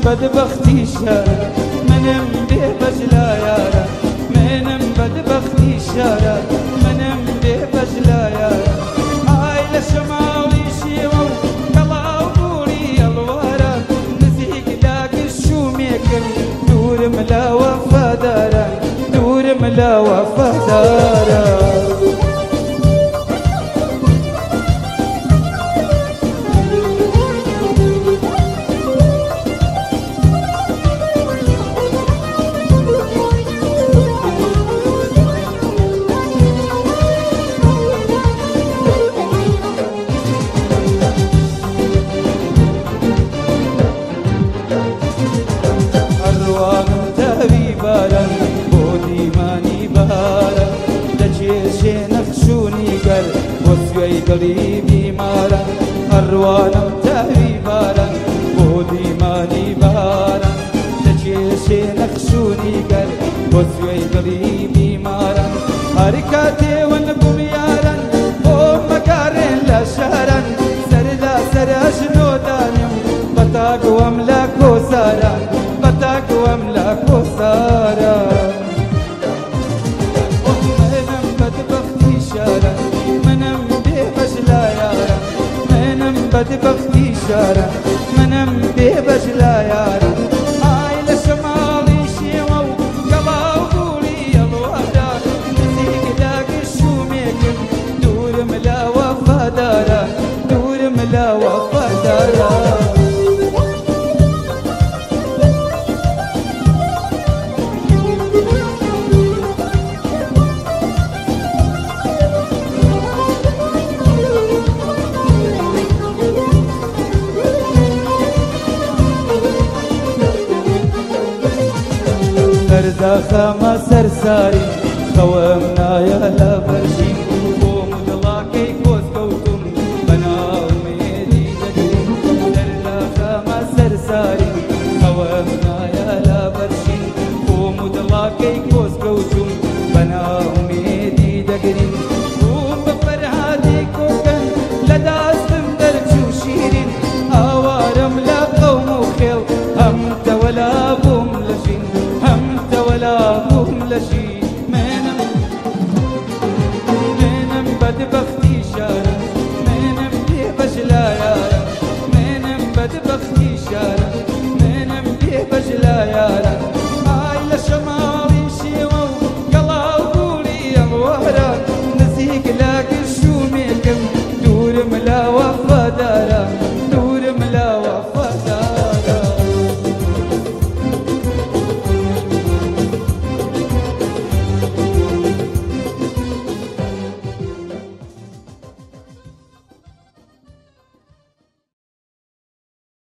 بدبختي شارع منم به بجلا يارا منم بدبختي شارع منم به بجلا يارا هاي لشمالي شيوة طلعوا دوري الورا نزيق داك الشوميكل دور ملا وفادارا دور ملا وفادارا قلبي مارا أروانا تهوي بارا بودي ماني بارا تجيشي نخشوني قل وزوي قلبي مارا حركاتي ونقوم يارا ومكارين لا شهرا سردا سرشنو دانيم بطاق واملاك وسارا بطاق واملاك وسارا منم بدبختي شارا منم بدبختي شارع منم به بجلا يارا هاي لشمالي شيوة وقلاو دولي الوهدا نزيق داك الشوميكل دور ملا وفادارا دور ملا وفادارا داخما سرساري خوامنا يا لا برشي ومدلاكي كوز كوتم بنا وميدي جديد داخما سرساري خوامنا